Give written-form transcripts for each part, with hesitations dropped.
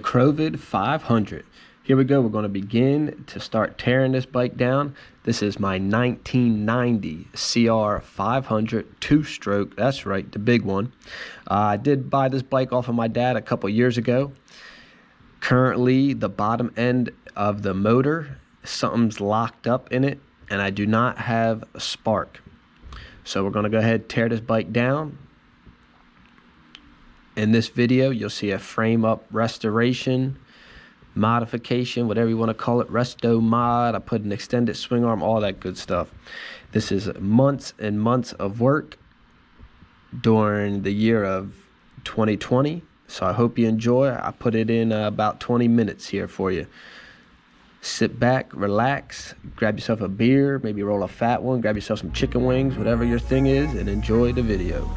CR500. Here we go. We're going to begin to start tearing this bike down. This is my 1990 CR500 two-stroke. That's right, the big one. I did buy this bike off of my dad a couple years ago. Currently, the bottom end of the motor, something's locked up in it, and I do not have a spark. So we're going to go ahead and tear this bike down. In this video, you'll see a frame up restoration, modification, whatever you want to call it, resto mod. I put an extended swing arm, all that good stuff. This is months and months of work during the year of 2020. So I hope you enjoy. I put it in about 20 minutes here for you. Sit back, relax, grab yourself a beer, maybe roll a fat one, grab yourself some chicken wings, whatever your thing is, and enjoy the video.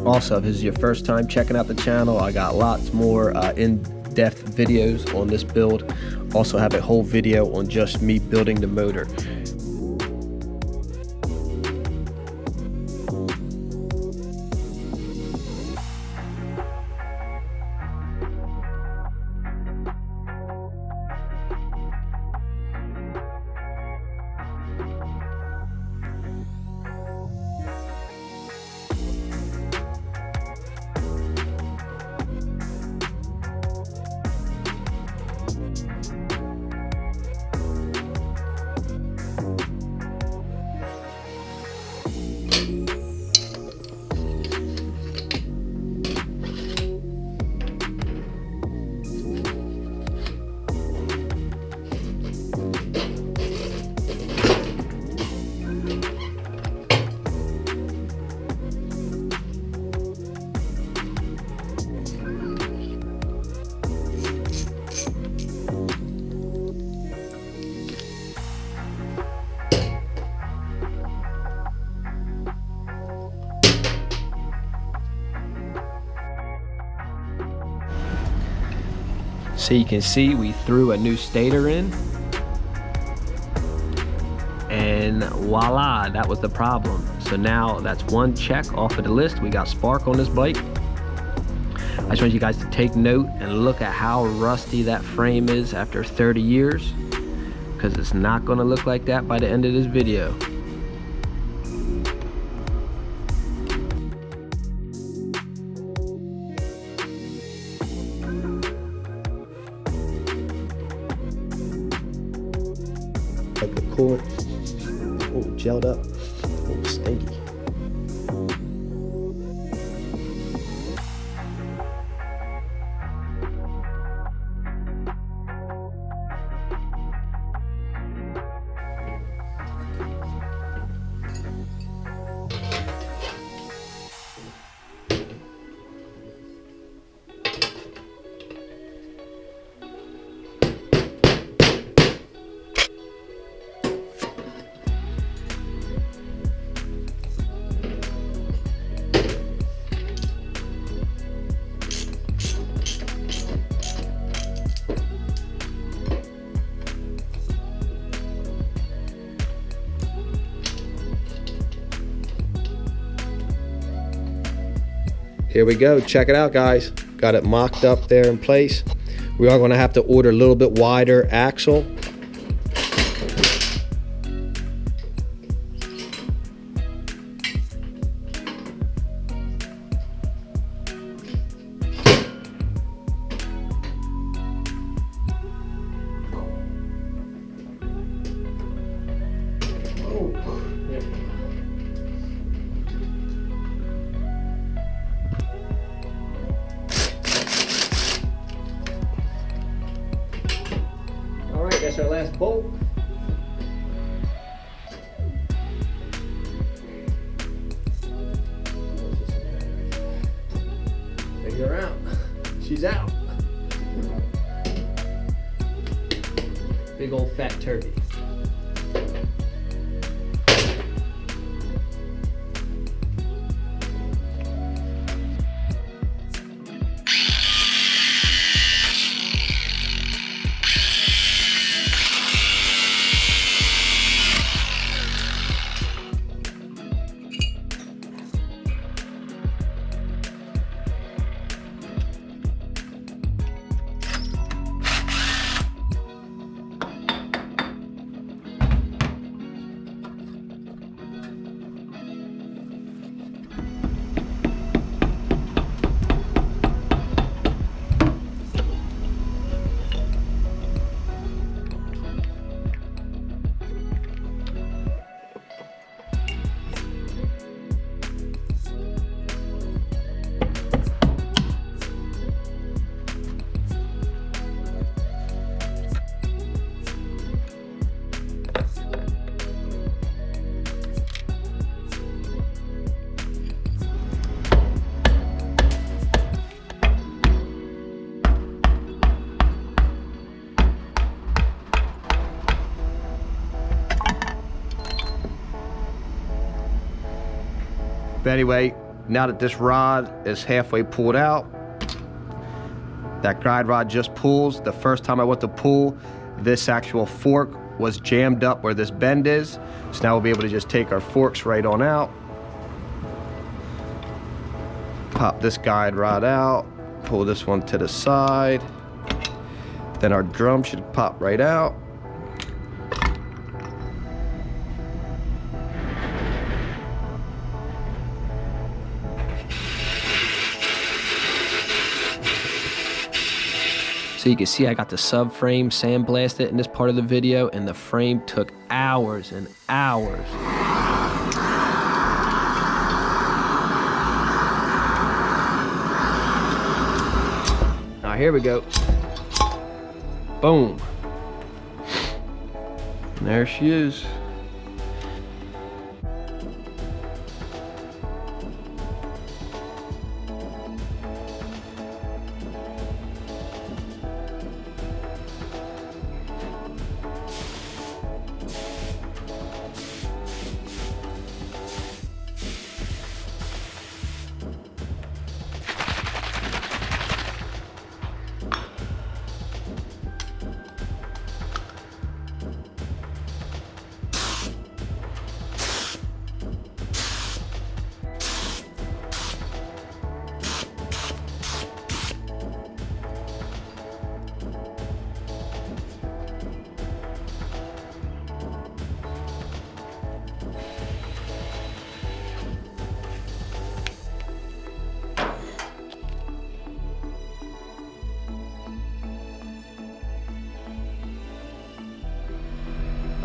Also, if this is your first time checking out the channel, I got lots more in-depth videos on this build. Also have a whole video on just me building the motor. So you can see we threw a new stator in, and voila, that was the problem. So now that's one check off of the list. We got spark on this bike. I just want you guys to take note and look at how rusty that frame is after 30 years, because it's not going to look like that by the end of this video. Like the cord, oh, gelled up, oh, stinky. Here we go, check it out guys. Got it mocked up there in place. We are gonna have to order a little bit wider axle. That's our last bolt. Figure her out. She's out. Big old fat turkey. But anyway, now that this rod is halfway pulled out, that guide rod just pulls. The first time I went to pull, this actual fork was jammed up where this bend is. So now we'll be able to just take our forks right on out. Pop this guide rod out, pull this one to the side. Then our drum should pop right out. So you can see I got the subframe sandblasted in this part of the video, and the frame took hours and hours. Now here we go. Boom. And there she is.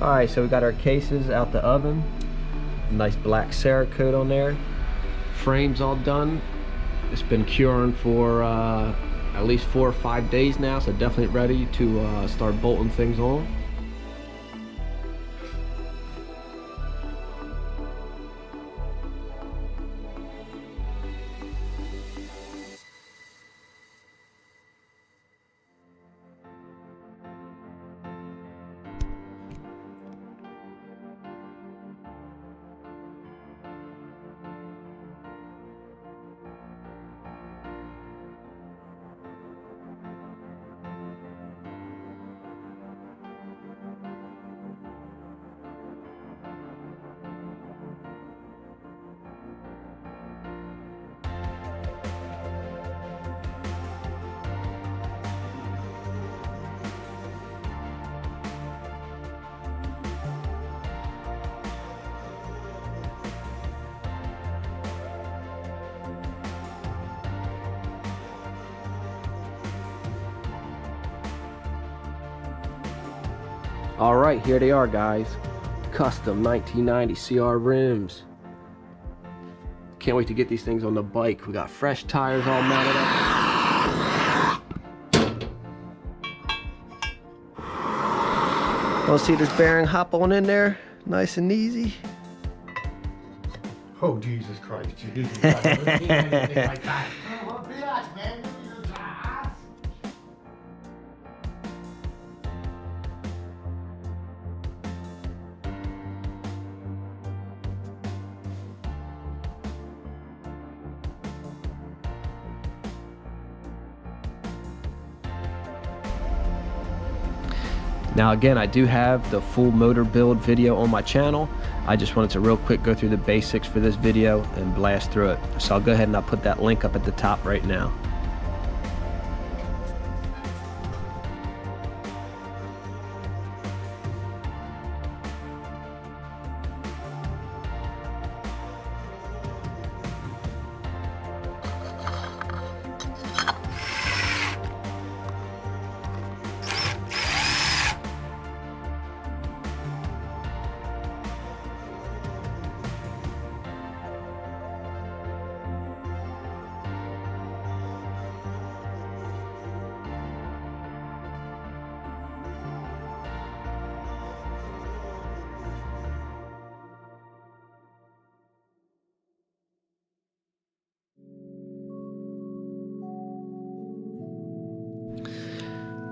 Alright, so we got our cases out the oven. Nice black Cerakote on there. Frame's all done. It's been curing for at least 4 or 5 days now, so definitely ready to start bolting things on. All right, here they are, guys. Custom 1990 CR rims. Can't wait to get these things on the bike. We got fresh tires all mounted up. Want to see this bearing hop on in there? Nice and easy. Oh, Jesus Christ. Jesus Christ. I never seen anything like that. Oh, bitch, man. Now again, I do have the full motor build video on my channel. I just wanted to real quick go through the basics for this video and blast through it. So I'll go ahead and I'll put that link up at the top right now.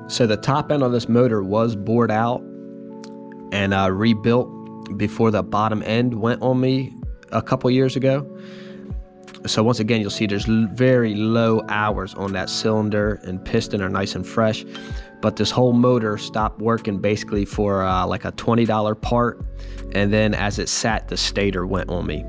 So the top end of this motor was bored out and rebuilt before the bottom end went on me a couple years ago. So once again, you'll see there's very low hours on that cylinder, and piston are nice and fresh. But this whole motor stopped working basically for like a $20 part. And then as it sat, the stator went on me.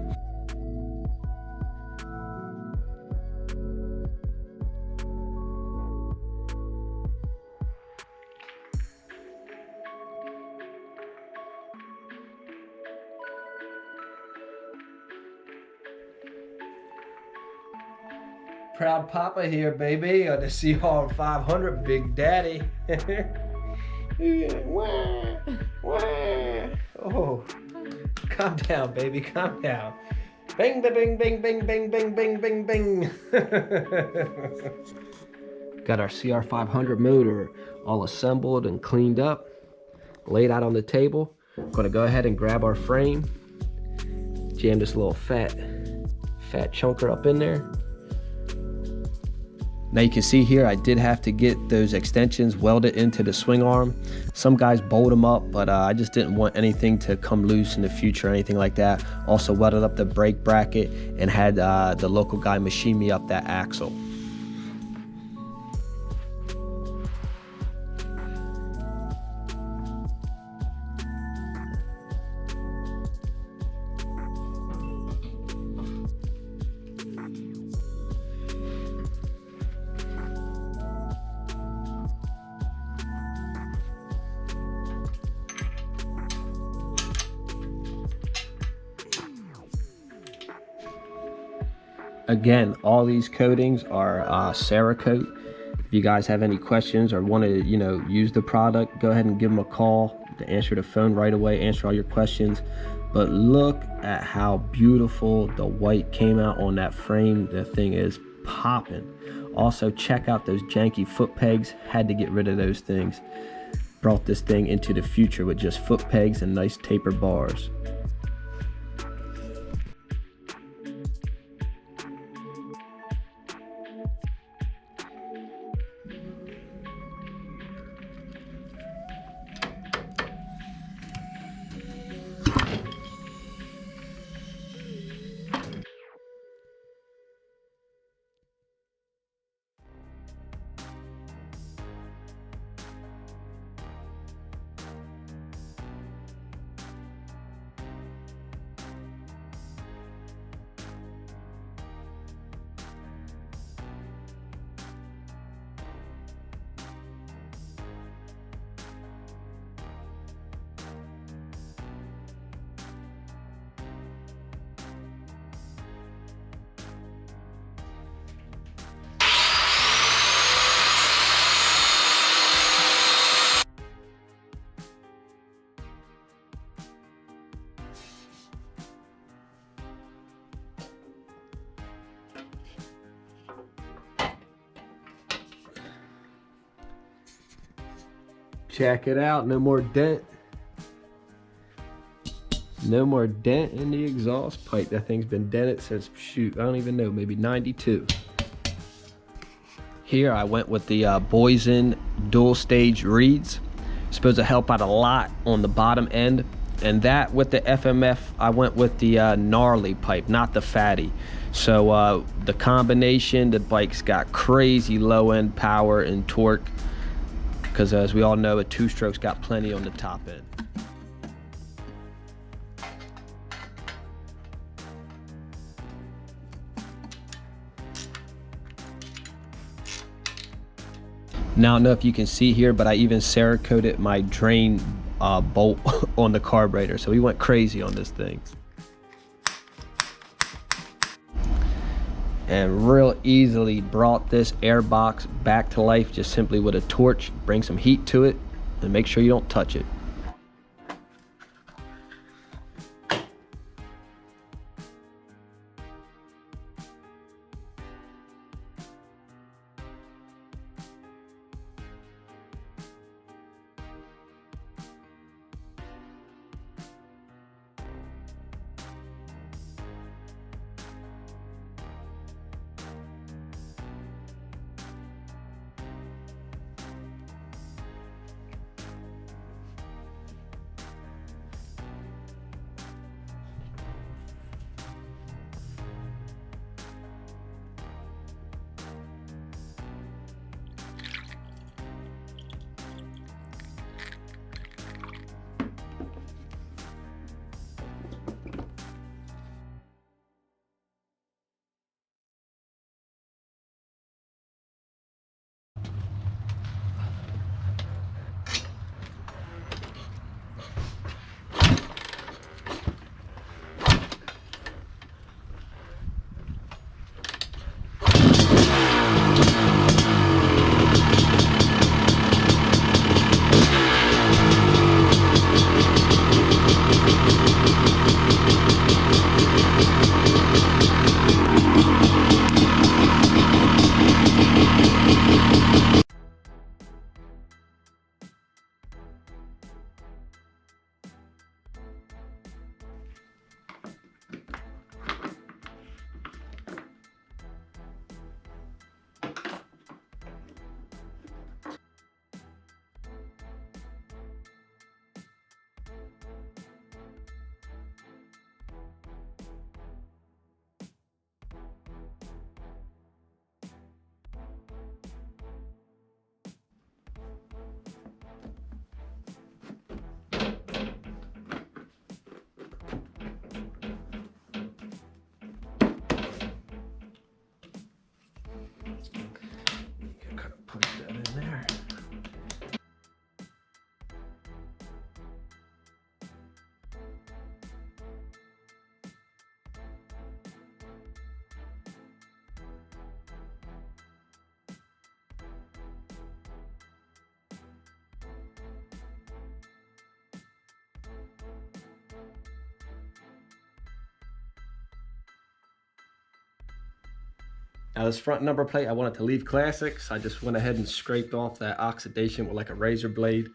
Proud Papa here, baby, on the CR500, Big Daddy. Wah, wah. Oh, calm down, baby, calm down. Bing, bing, bing, bing, bing, bing, bing, bing, bing. Got our CR500 motor all assembled and cleaned up, laid out on the table. Gonna go ahead and grab our frame, jam this little fat chunker up in there. Now you can see here, I did have to get those extensions welded into the swing arm. Some guys bolt them up, but I just didn't want anything to come loose in the future or anything like that. Also welded up the brake bracket and had the local guy machine me up that axle. Again, all these coatings are Cerakote. If you guys have any questions or want to, use the product, go ahead and give them a call to answer the phone right away, answer all your questions. But look at how beautiful the white came out on that frame. The thing is popping. Also, check out those janky foot pegs. Had to get rid of those things. Brought this thing into the future with just foot pegs and nice taper bars. Check it out, no more dent. No more dent in the exhaust pipe. That thing's been dented since, shoot, I don't even know, maybe 92. Here I went with the Boysen dual stage reeds. Supposed to help out a lot on the bottom end. And that with the FMF, I went with the gnarly pipe, not the fatty. So the combination, the bike's got crazy low end power and torque. Because as we all know, a two-stroke's got plenty on the top end. Now, I don't know if you can see here, but I even Cerakoted my drain bolt on the carburetor. So we went crazy on this thing. And real easily brought this air box back to life just simply with a torch. Bring some heat to it and make sure you don't touch it. Now this front number plate, I wanted to leave classic, so I just went ahead and scraped off that oxidation with like a razor blade.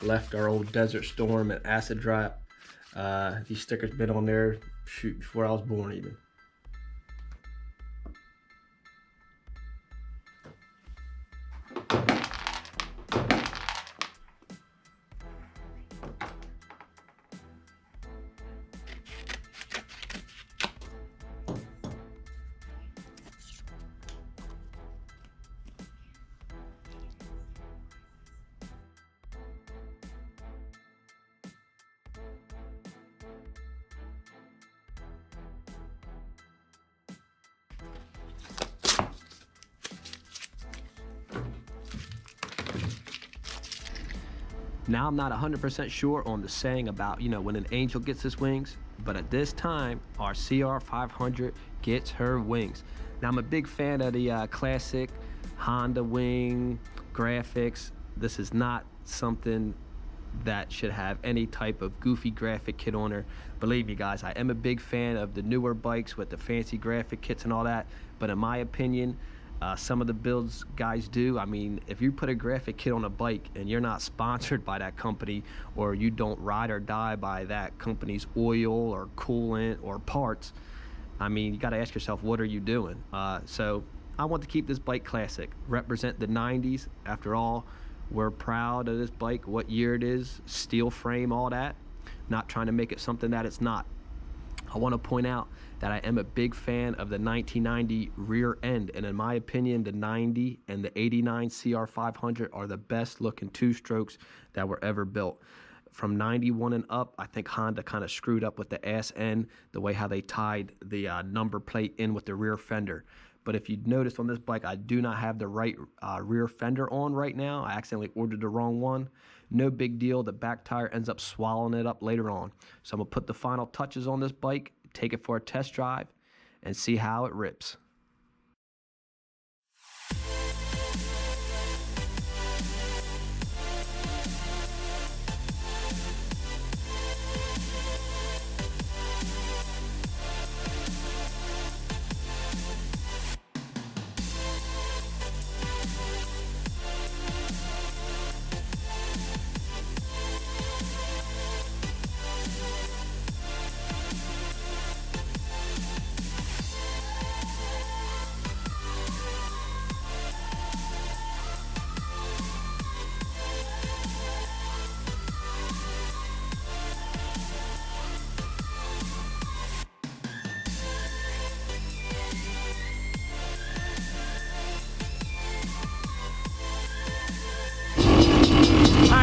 Left our old Desert Storm and acid drop. These stickers been on there, shoot, before I was born even. Now, I'm not 100% sure on the saying about, when an angel gets his wings, but at this time, our CR500 gets her wings. Now, I'm a big fan of the classic Honda wing graphics. This is not something that should have any type of goofy graphic kit on her. Believe me, guys, I am a big fan of the newer bikes with the fancy graphic kits and all that, but in my opinion, some of the builds guys do. I mean, if you put a graphic kit on a bike and you're not sponsored by that company, or you don't ride or die by that company's oil or coolant or parts, I mean, you got to ask yourself, what are you doing? So I want to keep this bike classic, represent the 90s. After all, we're proud of this bike, what year it is, steel frame, all that. Not trying to make it something that it's not. I want to point out that I am a big fan of the 1990 rear end, and in my opinion, the 90 and the 89 CR500 are the best looking two-strokes that were ever built. From 91 and up, I think Honda kind of screwed up with the ass end, the way how they tied the number plate in with the rear fender. But if you notice on this bike, I do not have the right rear fender on right now. I accidentally ordered the wrong one. No big deal. The back tire ends up swallowing it up later on. So I'm going to put the final touches on this bike, take it for a test drive, and see how it rips.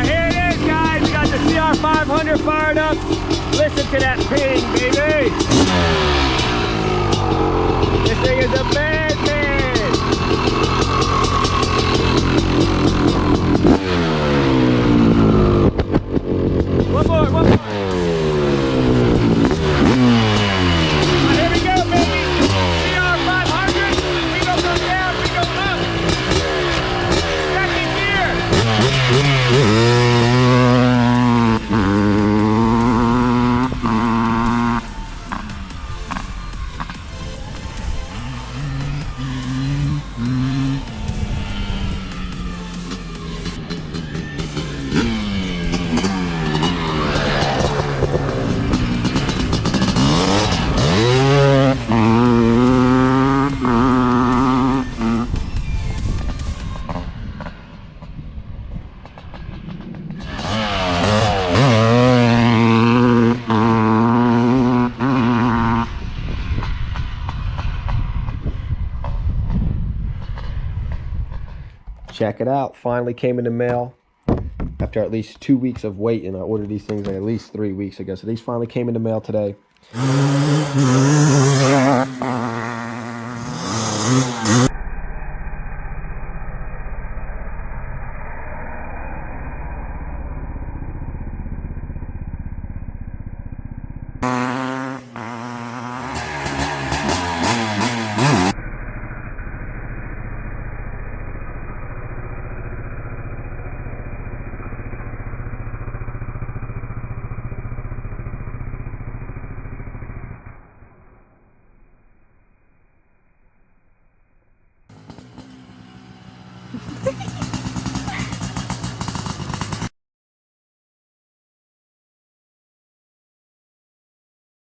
Here it is, guys. We got the CR500 fired up. Listen to that ping, baby. This thing is a madman. One more, one more. Here we go, baby. CR500. We don't go down, we go up. Second gear. Check it out, finally came in the mail after at least 2 weeks of waiting. I ordered these things like at least 3 weeks ago, so these finally came in the mail today.